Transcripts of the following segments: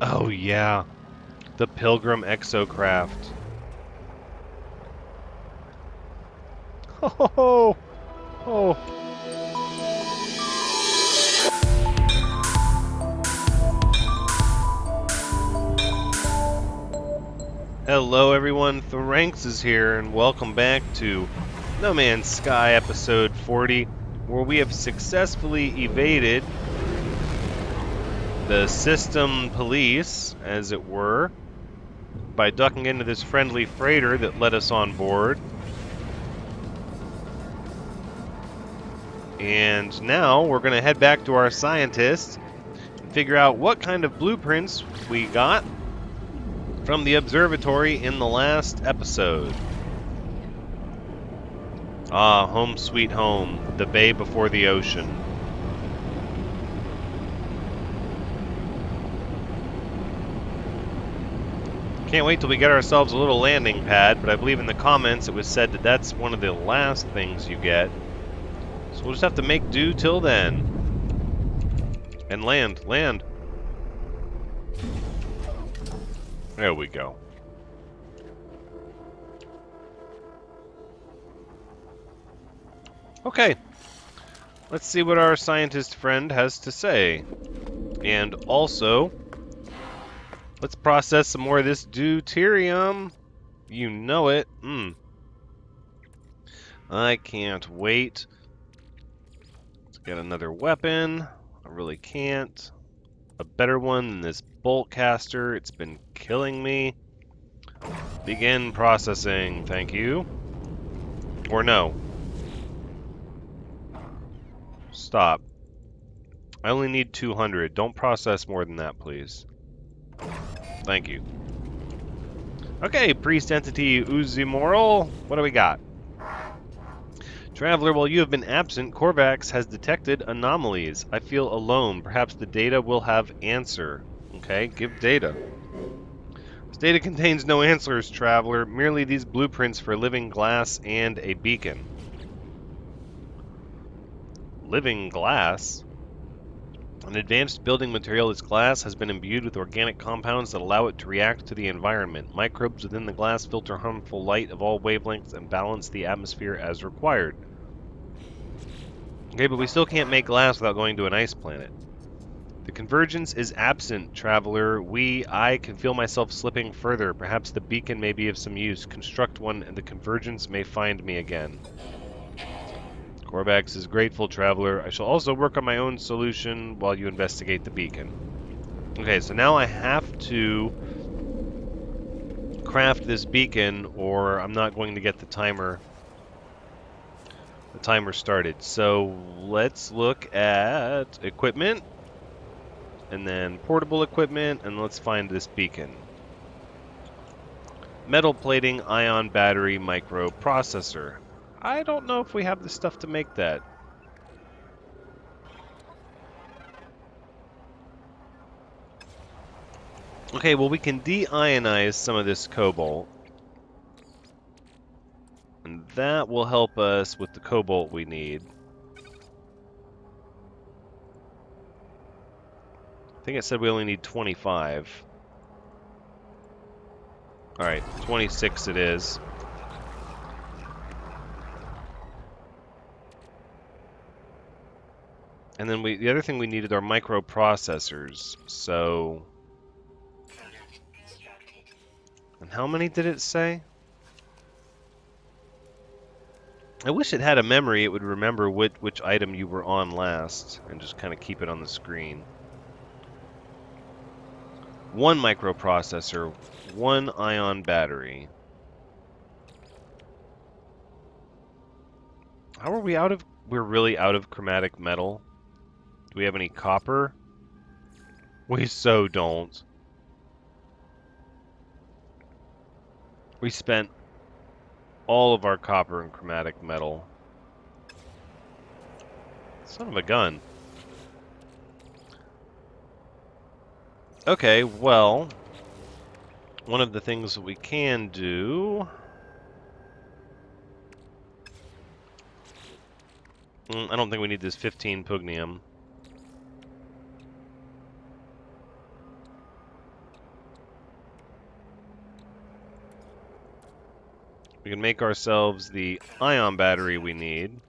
Oh, yeah. The Pilgrim Exocraft. Oh, oh. Hello, everyone. Thranxes here, and welcome back to No Man's Sky episode 40, where we have successfully evaded the system police, as it were, by ducking into this friendly freighter that let us on board. And now we're going to head back to our scientists and figure out what kind of blueprints we got from the observatory in the last episode. Ah, home sweet home, the bay before the ocean. Can't wait till we get ourselves a little landing pad, but I believe in the comments it was said that that's one of the last things you get. So we'll just have to make do till then. And land, land. There we go. Okay, let's see what our scientist friend has to say. And also, let's process some more of this deuterium. You know it. I can't wait to get another weapon. I really can't. A better one than this bolt caster. It's been killing me. Begin processing, thank you. Or no. Stop. I only need 200. Don't process more than that, please. Thank you. Okay, priest entity Uzimoral. What do we got? Traveler, while you have been absent, Korvax has detected anomalies. I feel alone. Perhaps the data will have answer. Okay, give data. This data contains no answers, Traveler. Merely these blueprints for living glass and a beacon. Living glass? An advanced building material, this glass has been imbued with organic compounds that allow it to react to the environment. Microbes within the glass filter harmful light of all wavelengths and balance the atmosphere as required. Okay, but we still can't make glass without going to an ice planet. The convergence is absent, Traveler. I can feel myself slipping further. Perhaps the beacon may be of some use. Construct one and the convergence may find me again. Korvax is grateful, Traveler. I shall also work on my own solution while you investigate the beacon. Okay, so now I have to craft this beacon or I'm not going to get the timer started. So let's look at equipment and then portable equipment and let's find this beacon. Metal plating, ion battery, microprocessor. I don't know if we have the stuff to make that. Okay, well we can de-ionize some of this cobalt. And that will help us with the cobalt we need. I think it said we only need 25. Alright, 26 it is. And then the other thing we needed are microprocessors. So... And how many did it say? I wish it had a memory, it would remember which item you were on last, and just kind of keep it on the screen. 1 microprocessor, 1 ion battery. How are we out of... We're really out of chromatic metal? Do we have any copper? We so don't. We spent all of our copper and chromatic metal. Son of a gun. Okay, well, one of the things that we can do... I don't think we need this 15 pugnium. We can make ourselves the ion battery we need.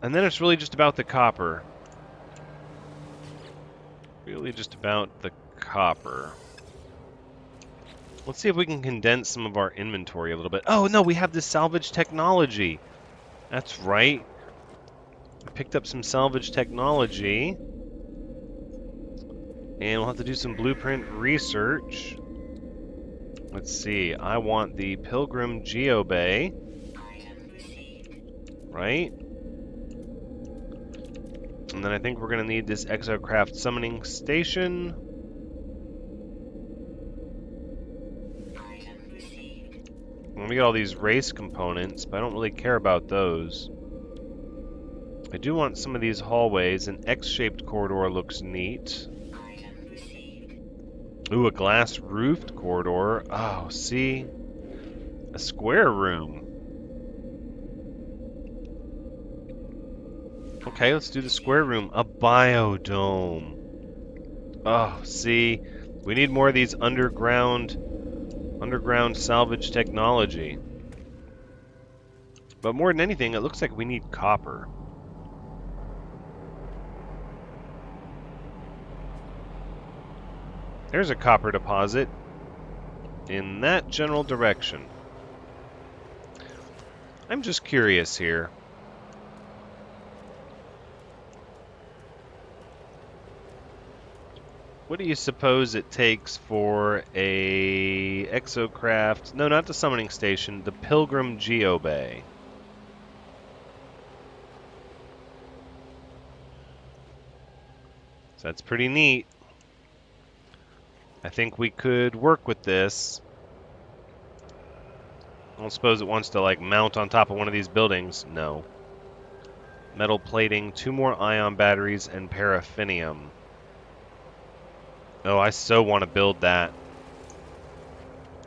And then it's really just about the copper. Really just about the copper. Let's see if we can condense some of our inventory a little bit. Oh, no, we have this salvage technology. That's right. I picked up some salvage technology. And we'll have to do some blueprint research. Let's see. I want the Pilgrim Geobay. Right? And then I think we're going to need this Exocraft summoning station. And we got all these race components, but I don't really care about those. I do want some of these hallways. An X-shaped corridor looks neat. Ooh, a glass-roofed corridor. Oh, see? A square room. Okay, let's do the square room. A biodome. Oh, see? We need more of these underground salvage technology. But more than anything, it looks like we need copper. There's a copper deposit in that general direction. I'm just curious here. What do you suppose it takes for a Exocraft? No, not the summoning station. The Pilgrim Geobay. So that's pretty neat. I think we could work with this. I don't suppose it wants to like mount on top of one of these buildings. No. Metal plating, 2 more ion batteries, and paraffinium. Oh, I so want to build that.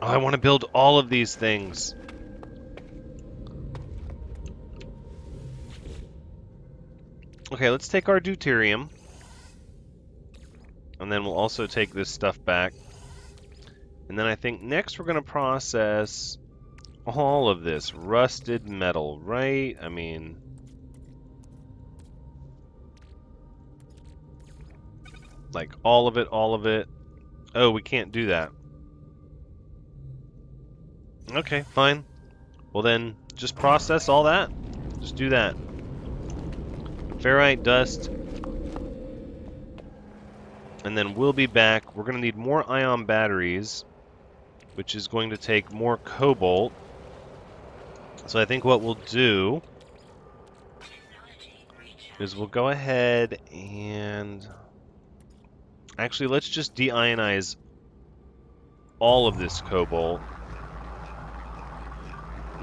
Oh, I want to build all of these things. Okay, let's take our deuterium. And then we'll also take this stuff back. And then I think next we're going to process all of this rusted metal, right? I mean... like, all of it, all of it. Oh, we can't do that. Okay, fine. Well then, just process all that. Just do that. Ferrite dust. And then we'll be back. We're going to need more ion batteries, which is going to take more cobalt. So I think what we'll do is we'll go ahead and... actually, let's just deionize all of this cobalt.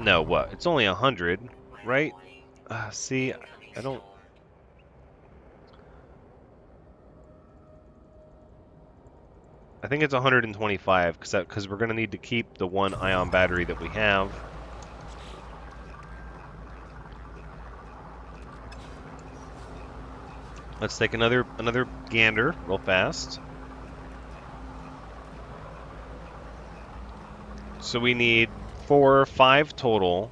No, what? It's only 100, right? See, I don't... I think it's 125, because we're going to need to keep the 1 ion battery that we have. Let's take another gander real fast. So we need 4 or 5 total.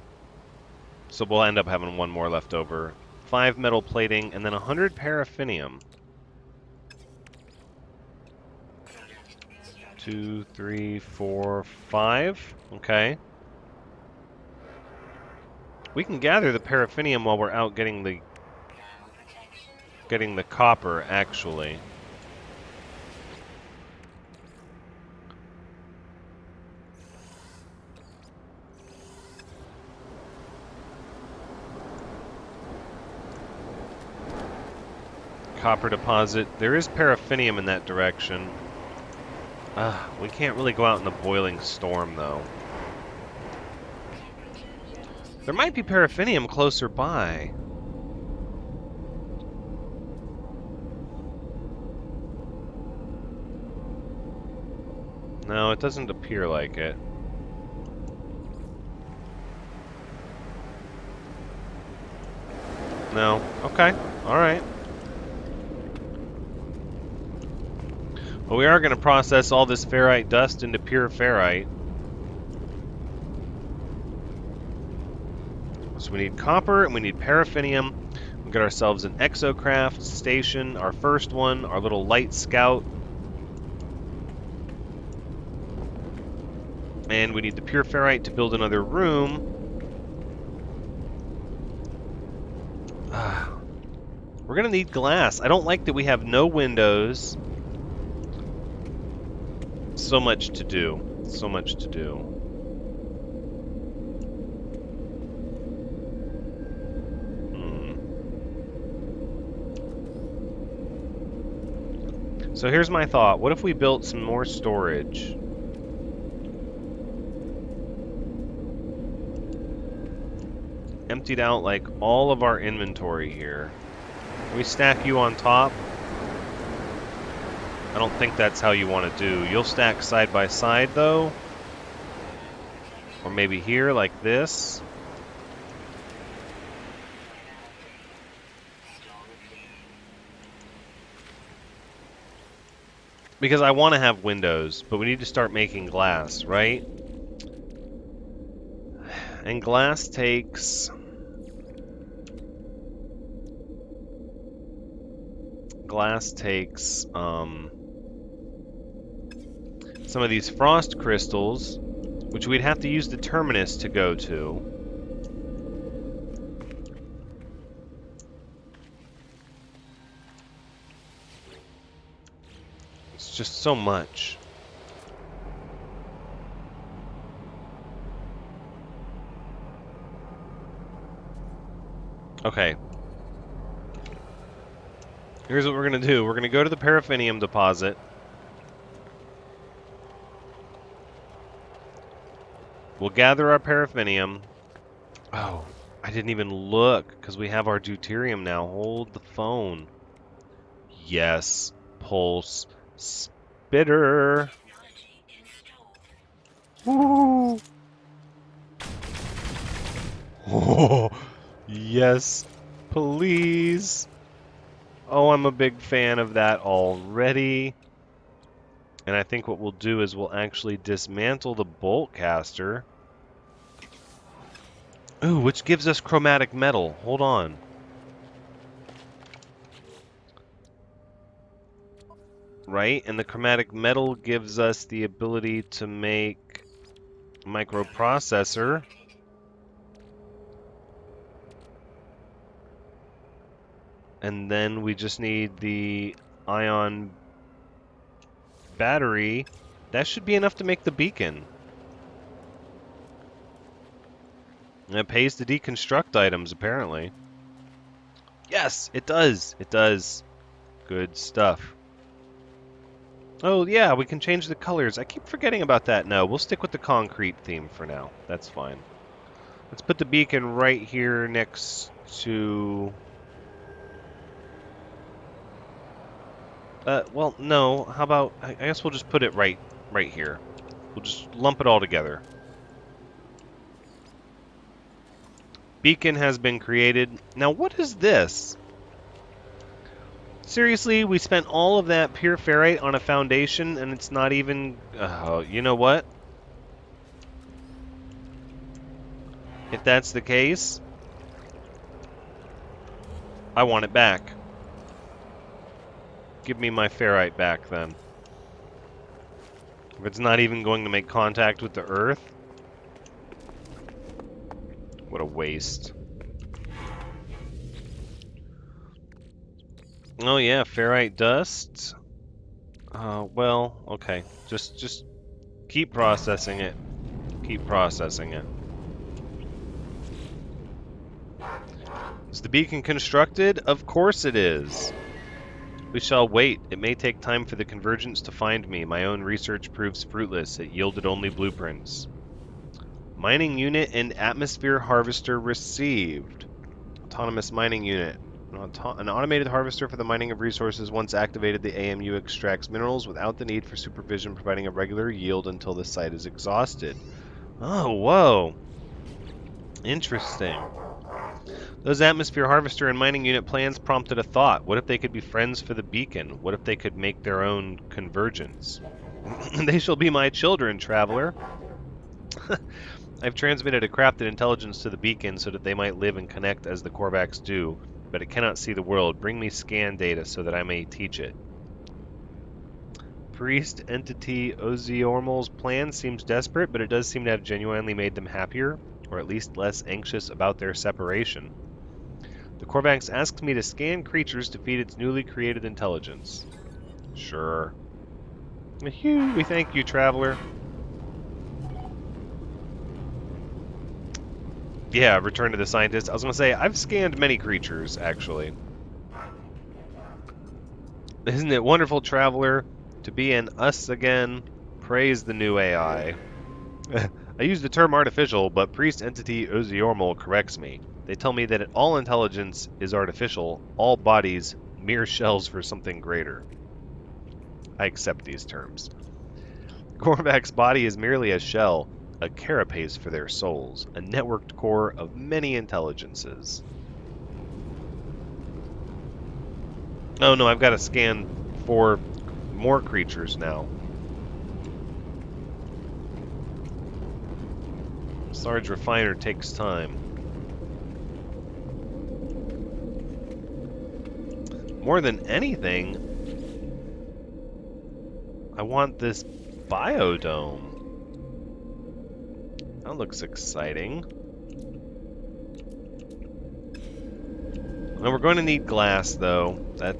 So we'll end up having 1 more left over. 5 metal plating, and then 100 paraffinium. 2, 3, 4, 5. Okay. We can gather the paraffinium while we're out getting the copper, actually. Copper deposit. There is paraffinium in that direction. We can't really go out in the boiling storm, though. There might be paraffinium closer by. No, it doesn't appear like it. No. Okay. Alright. But we are going to process all this ferrite dust into pure ferrite. So we need copper and we need paraffinium. We got ourselves an Exocraft station, our first one, our little light scout. And we need the pure ferrite to build another room. We're going to need glass. I don't like that we have no windows. So much to do. So much to do. So here's my thought. What if we built some more storage? Emptied out like all of our inventory here. Can we stack you on top? I don't think that's how you want to do. You'll stack side by side though. Or maybe here like this. Because I want to have windows, but we need to start making glass, right? And glass takes... some of these frost crystals, which we'd have to use the terminus to go to. It's just so much. Okay. Here's what we're going to do. We're going to go to the paraffinium deposit. We'll gather our paraffinium. Oh, I didn't even look because we have our deuterium now. Hold the phone. Yes. Pulse. Spitter. Woo! Oh, yes. Please. Oh, I'm a big fan of that already. And I think what we'll do is we'll actually dismantle the bolt caster. Ooh, which gives us chromatic metal. Hold on. Right? And the chromatic metal gives us the ability to make a microprocessor. And then we just need the ion battery. That should be enough to make the beacon. And it pays to deconstruct items, apparently. Yes, it does. It does. Good stuff. Oh, yeah, we can change the colors. I keep forgetting about that. No, we'll stick with the concrete theme for now. That's fine. Let's put the beacon right here next to... well, no. How about... I guess we'll just put it right here. We'll just lump it all together. Beacon has been created. Now, what is this? Seriously, we spent all of that pure ferrite on a foundation, and it's not even... you know what? If that's the case, I want it back. Give me my ferrite back, then. If it's not even going to make contact with the earth. What a waste. Oh yeah, ferrite dust. Well, okay. Just keep processing it. Keep processing it. Is the beacon constructed? Of course it is. We shall wait. It may take time for the convergence to find me. My own research proves fruitless. It yielded only blueprints. Mining unit and atmosphere harvester received. Autonomous mining unit. An automated harvester for the mining of resources. Once activated, the AMU extracts minerals without the need for supervision, providing a regular yield until the site is exhausted. Oh, whoa. Interesting. Those atmosphere harvester and mining unit plans prompted a thought. What if they could be friends for the beacon? What if they could make their own convergence? They shall be my children, traveler. I've transmitted a crafted intelligence to the beacon so that they might live and connect as the Korvax do, but it cannot see the world. Bring me scan data so that I may teach it. Priest entity Oziormal's plan seems desperate, but it does seem to have genuinely made them happier, or at least less anxious about their separation. The Korvax asks me to scan creatures to feed its newly created intelligence. Sure. Phew, we thank you, traveler. Yeah, return to the scientist. I was going to say, I've scanned many creatures, actually. Isn't it wonderful, traveler, to be an us again? Praise the new AI. I use the term artificial, but priest entity Oziormal corrects me. They tell me that all intelligence is artificial, all bodies mere shells for something greater. I accept these terms. Korvac's body is merely a shell, a carapace for their souls, a networked core of many intelligences. Oh no, I've got to scan for more creatures now. Large refiner takes time. More than anything, I want this biodome. That looks exciting. Now we're going to need glass, though. That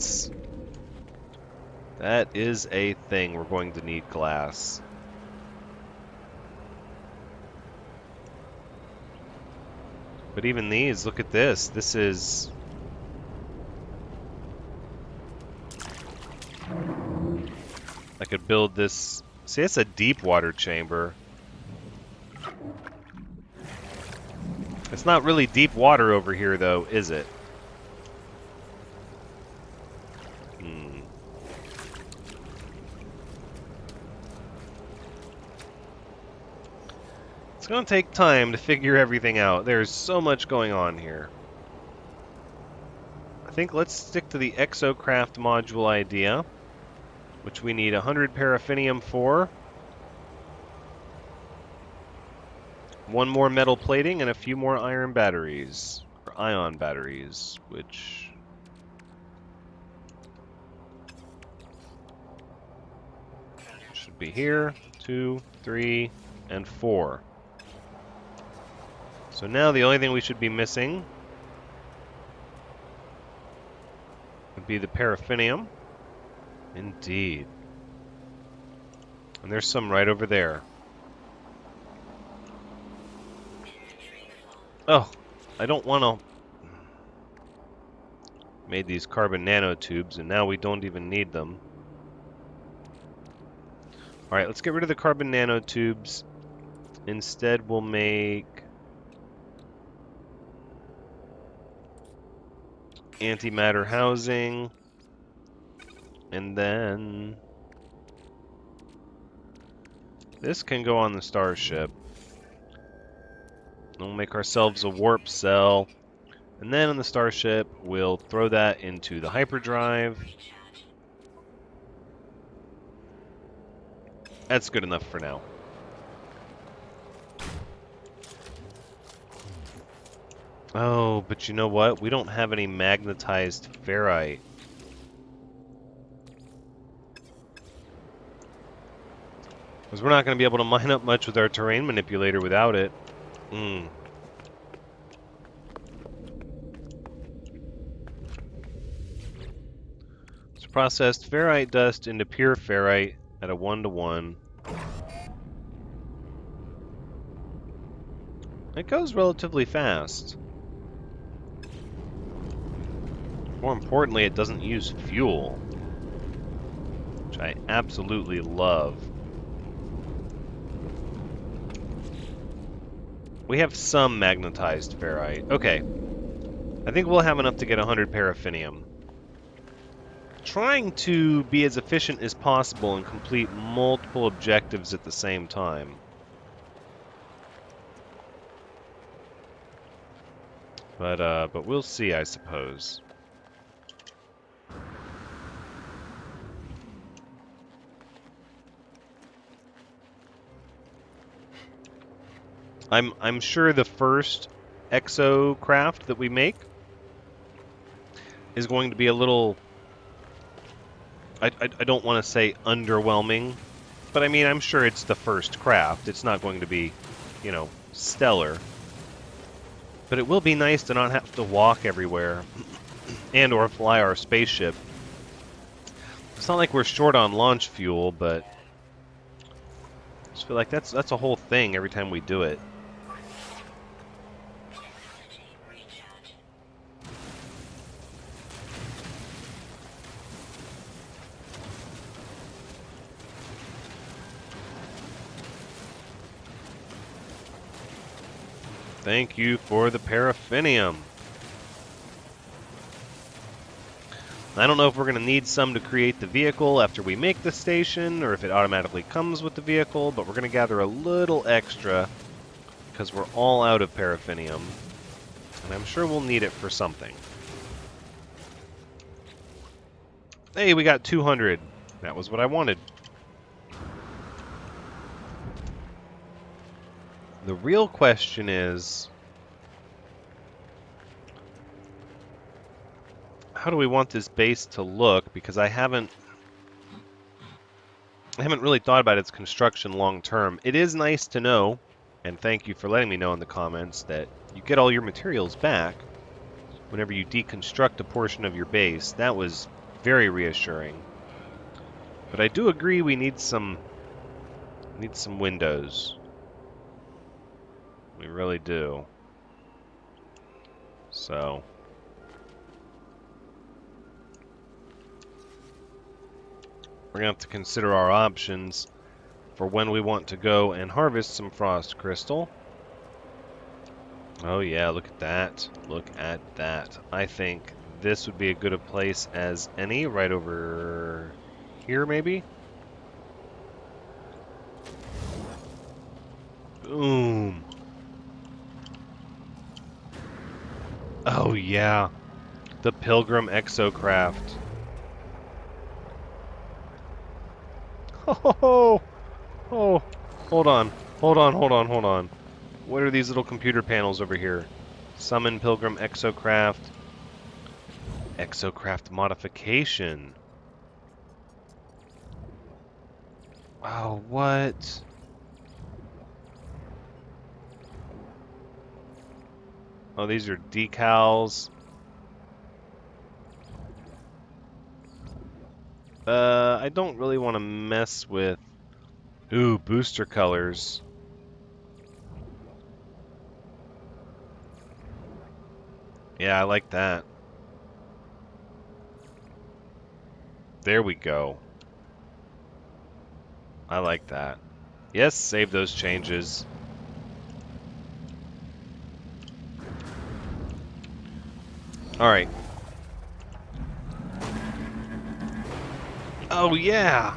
is a thing. We're going to need glass. But even these, look at this. This is... I could build this... See, it's a deep water chamber. It's not really deep water over here, though, is it? It's going to take time to figure everything out. There's so much going on here. I think let's stick to the Exocraft module idea, which we need 100 paraffinium for. One more metal plating and a few more iron batteries, or ion batteries, which... should be here. 2, 3, and 4. So now the only thing we should be missing would be the paraffinium. Indeed. And there's some right over there. Oh, I don't want to... Made these carbon nanotubes, and now we don't even need them. Alright, let's get rid of the carbon nanotubes. Instead, we'll make... antimatter housing. And then... this can go on the starship. We'll make ourselves a warp cell. And then on the starship, we'll throw that into the hyperdrive. That's good enough for now. Oh, but you know what? We don't have any magnetized ferrite. Because we're not going to be able to mine up much with our terrain manipulator without it. So processed ferrite dust into pure ferrite at a 1-to-1. It goes relatively fast. More importantly, it doesn't use fuel, which I absolutely love. We have some magnetized ferrite. Okay. I think we'll have enough to get 100 paraffinium. Trying to be as efficient as possible and complete multiple objectives at the same time. But we'll see, I suppose. I'm sure the first Exocraft that we make is going to be a little. I don't want to say underwhelming, but I mean I'm sure it's the first craft. It's not going to be, stellar. But it will be nice to not have to walk everywhere and or fly our spaceship. It's not like we're short on launch fuel, but I just feel like that's a whole thing every time we do it. Thank you for the paraffinium. I don't know if we're going to need some to create the vehicle after we make the station, or if it automatically comes with the vehicle, but we're going to gather a little extra because we're all out of paraffinium, and I'm sure we'll need it for something. Hey, we got 200. That was what I wanted. The real question is, how do we want this base to look? Because I haven't really thought about its construction long term. It is nice to know, and thank you for letting me know in the comments, that you get all your materials back whenever you deconstruct a portion of your base. That was very reassuring. But I do agree we need some windows. We really do. So we're going to have to consider our options for when we want to go and harvest some frost crystal. Oh yeah, look at that. Look at that. I think this would be as good a place as any, right over here maybe? Boom. Oh yeah. The Pilgrim Exocraft. Oh, oh, hold on. Hold on, hold on, hold on. What are these little computer panels over here? Summon Pilgrim Exocraft. Exocraft modification. Wow, what? Oh, these are decals. I don't really want to mess with... Ooh, booster colors. Yeah, I like that. There we go. I like that. Yes, save those changes. Alright. Oh, yeah!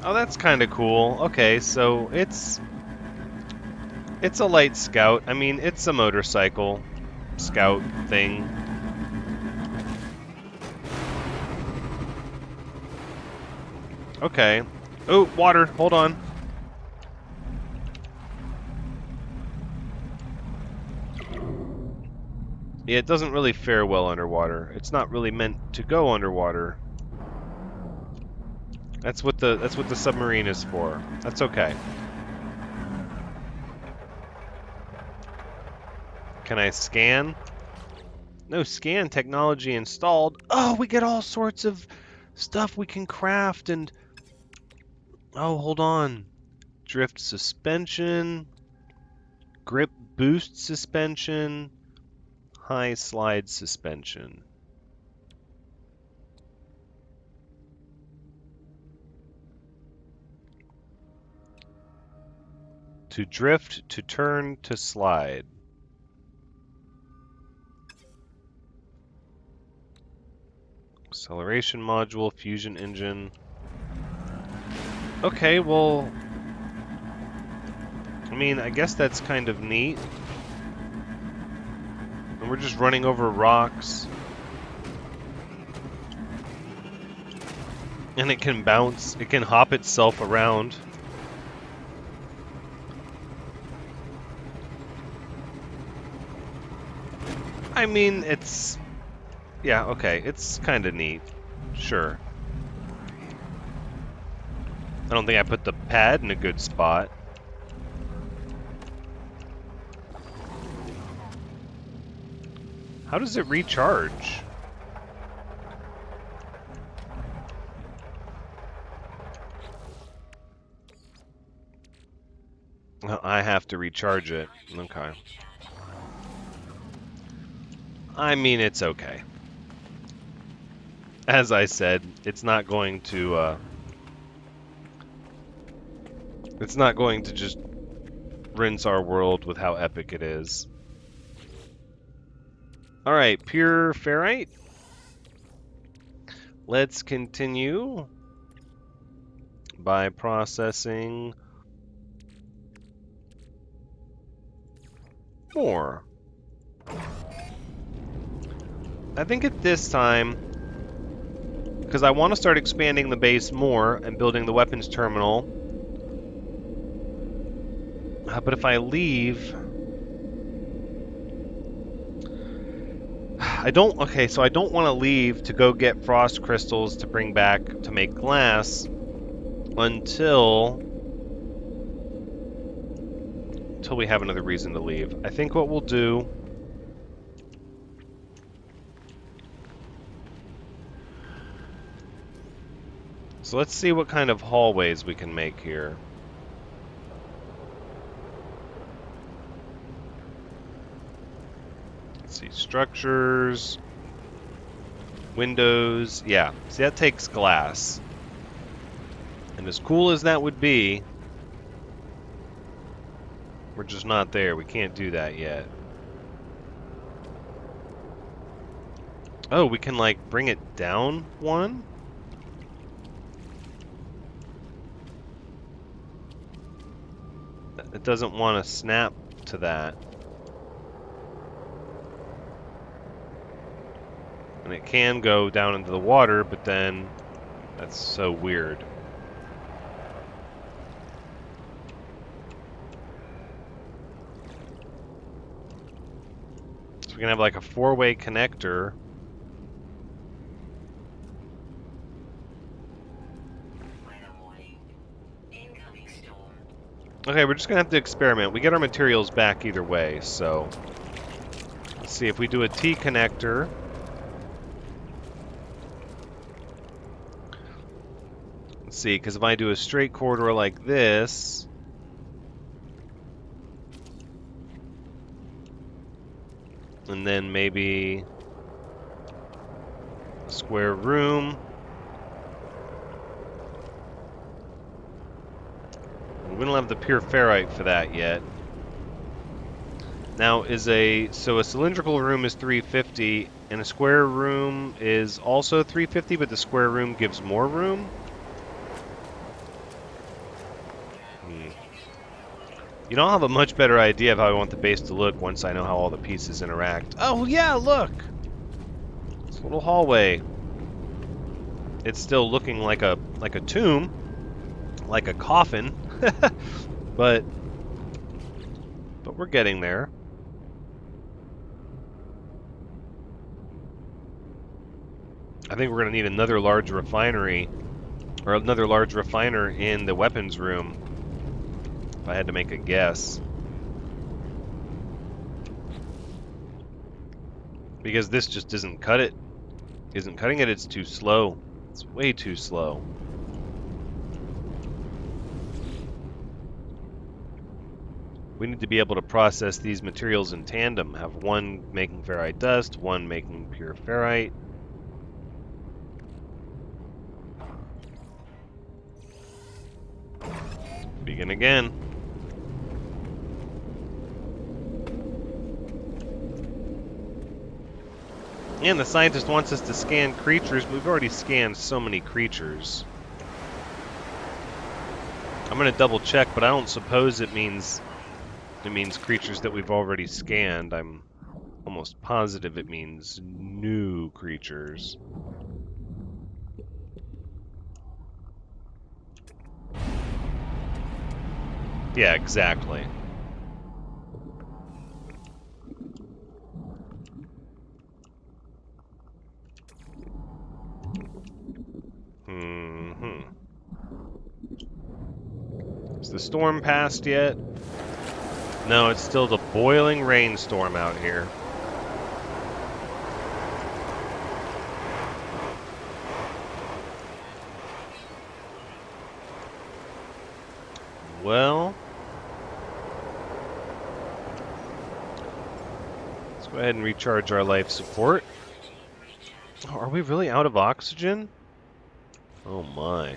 Oh, that's kind of cool. Okay, so it's a light scout. I mean, it's a motorcycle scout thing. Okay. Oh, water. Hold on. Yeah, it doesn't really fare well underwater. It's not really meant to go underwater. That's what the submarine is for. That's okay. Can I scan? No scan technology installed. Oh, we get all sorts of stuff we can craft and... Oh, hold on. Drift suspension. Grip boost suspension. High slide suspension. To drift, to turn, to slide. Acceleration module, fusion engine. Okay, well... I mean, I guess that's kind of neat. And we're just running over rocks. And it can bounce. It can hop itself around. I mean, it's... Yeah, okay. It's kind of neat. Sure. I don't think I put the pad in a good spot. How does it recharge? I have to recharge it. Okay. I mean, it's okay. As I said, it's not going to just rinse our world with how epic it is. Alright, pure ferrite. Let's continue by processing more. I think at this time, because I want to start expanding the base more and building the weapons terminal. But if I leave... I don't want to leave to go get frost crystals to bring back to make glass until we have another reason to leave. I think what we'll do... So let's see what kind of hallways we can make here. Let's see, structures, windows, yeah. See, that takes glass. And as cool as that would be, we're just not there. We can't do that yet. Oh, we can, like, bring it down one? It doesn't want to snap to that. And it can go down into the water, but then that's so weird. So we can have like a four-way connector. Okay, we're just gonna have to experiment. We get our materials back either way, so let's see if we do a T connector. Let's see, because if I do a straight corridor like this, and then maybe a square room. We don't have the pure ferrite for that yet. Now, so a cylindrical room is 350, and a square room is also 350, but the square room gives more room? You know, I'll have a much better idea of how I want the base to look once I know how all the pieces interact. Oh, yeah, look! This little hallway. It's still looking like a tomb, like a coffin, but we're getting there. I think we're going to need another large refinery, or another large refiner in the weapons room, if I had to make a guess. Because this just isn't cutting it, it's too slow. It's way too slow. We need to be able to process these materials in tandem. Have one making ferrite dust, one making pure ferrite. Begin again. And the scientist wants us to scan creatures. We've already scanned so many creatures. I'm going to double check, but I don't suppose it means it means creatures that we've already scanned. I'm almost positive it means new creatures. Yeah, exactly. Is the storm passed yet? No, it's still the boiling rainstorm out here. Well, let's go ahead and recharge our life support. Oh, are we really out of oxygen? Oh my.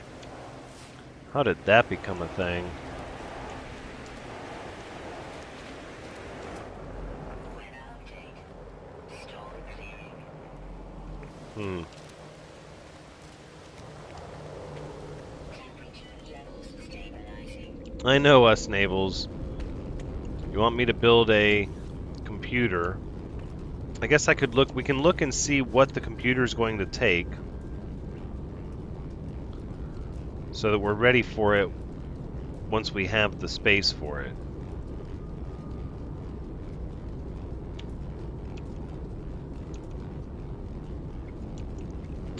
How did that become a thing? I know us, Navels. You want me to build a computer? I guess I could look. We can look and see what the computer is going to take, so that we're ready for it once we have the space for it.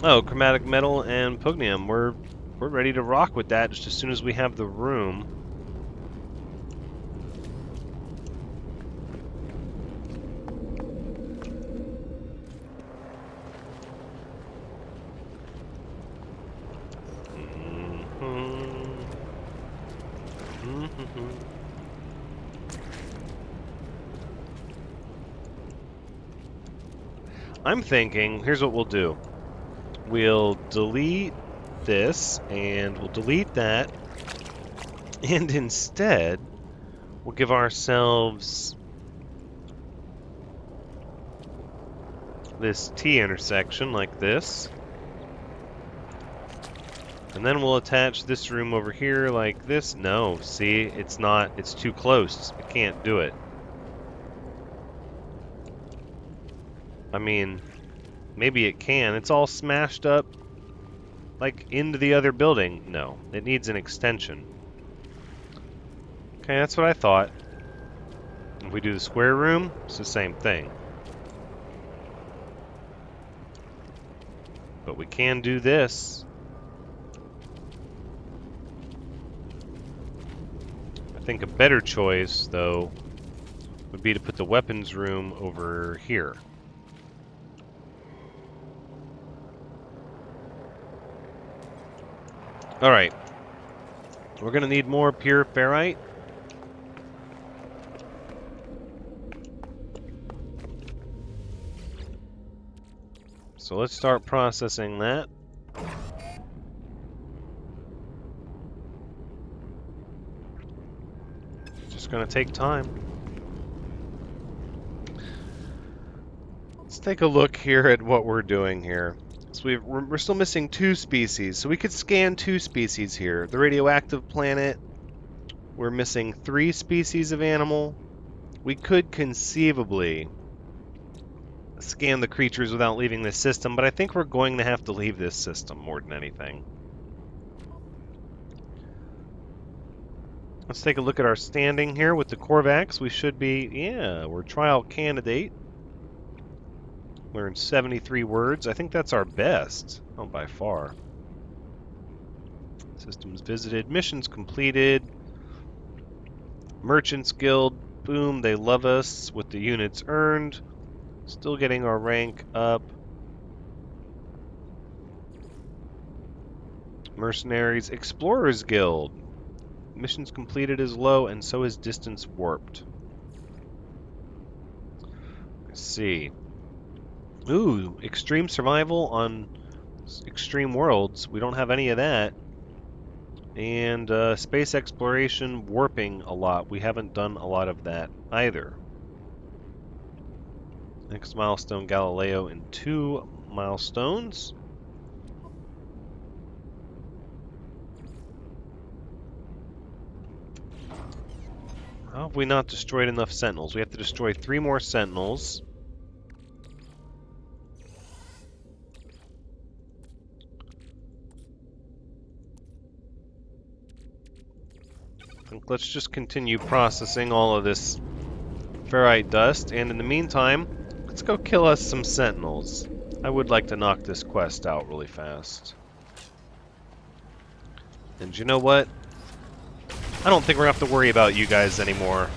Oh, chromatic metal and pugnium. We're ready to rock with that just as soon as we have the room. I'm thinking, here's what we'll do. We'll delete this, and we'll delete that, and instead, we'll give ourselves this T intersection like this. And then we'll attach this room over here like this. No, see, it's not, it's too close. We can't do it. I mean, maybe it can. It's all smashed up, like, into the other building. No, it needs an extension. Okay, that's what I thought. If we do the square room, it's the same thing. But we can do this. I think a better choice, though, would be to put the weapons room over here. Alright. We're going to need more pure ferrite. So let's start processing that. Just going to take time. Let's take a look here at what we're doing here. So we're still missing 2 species, so we could scan 2 species here. The radioactive planet, we're missing 3 species of animal. We could conceivably scan the creatures without leaving this system, but I think we're going to have to leave this system more than anything. Let's take a look at our standing here with the Korvax. We should be, yeah, we're trial candidate. Learned 73 words. I think that's our best. Oh, by far. Systems visited. Missions completed. Merchants Guild. Boom, they love us with the units earned. Still getting our rank up. Mercenaries. Explorers Guild. Missions completed is low, and so is distance warped. Let's see. Ooh, extreme survival on extreme worlds. We don't have any of that. And space exploration, warping a lot. We haven't done a lot of that either. Next milestone, Galileo in 2 milestones. How have we not destroyed enough sentinels? We have to destroy 3 more sentinels. I think let's just continue processing all of this ferrite dust, and in the meantime, let's go kill us some sentinels. I would like to knock this quest out really fast. And you know what? I don't think we're gonna have to worry about you guys anymore.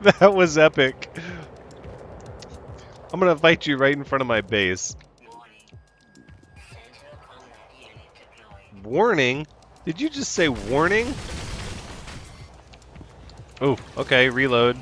That was epic. I'm gonna fight you right in front of my base. Warning? Did you just say warning? Oh, okay, reload.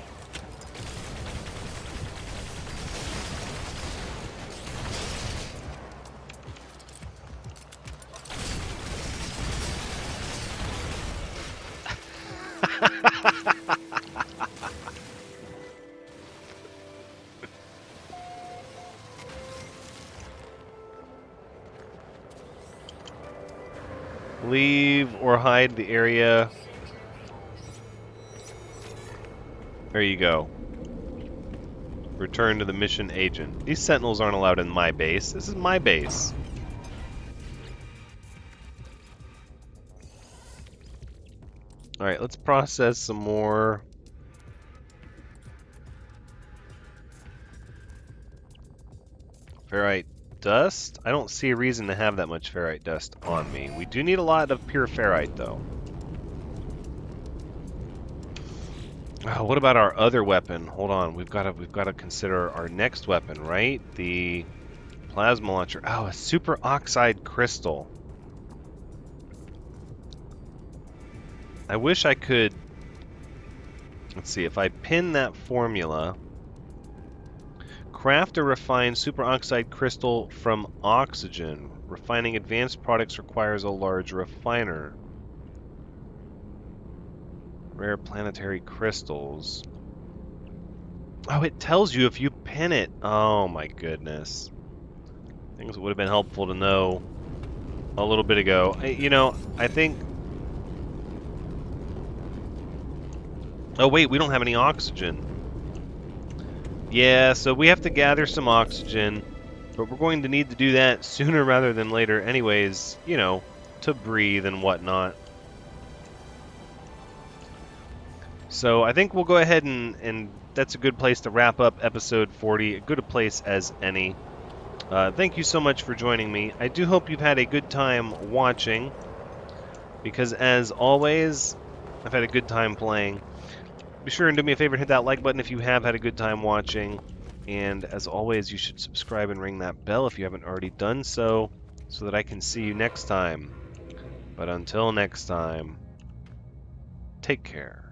Leave or hide the area. There you go. Return to the mission agent. These sentinels aren't allowed in my base. This is my base. Alright, let's process some more. Ferrite dust? I don't see a reason to have that much ferrite dust on me. We do need a lot of pure ferrite, though. What about our other weapon? Hold on, we've got to consider our next weapon, right? The plasma launcher. Oh, a super oxide crystal. I wish I could. Let's see, if I pin that formula, craft a refined superoxide crystal from oxygen. Refining advanced products requires a large refiner. Rare planetary crystals. Oh, it tells you if you pin it. Oh my goodness. Things would have been helpful to know a little bit ago. You know, I think... Oh wait, we don't have any oxygen. Yeah, so we have to gather some oxygen, but we're going to need to do that sooner rather than later anyways, you know, to breathe and whatnot. So I think we'll go ahead and that's a good place to wrap up episode 40, a good a place as any. Thank you so much for joining me. I do hope you've had a good time watching, because as always, I've had a good time playing. Be sure and do me a favor, hit that like button if you have had a good time watching. And as always, you should subscribe and ring that bell if you haven't already done so that I can see you next time. But until next time, take care.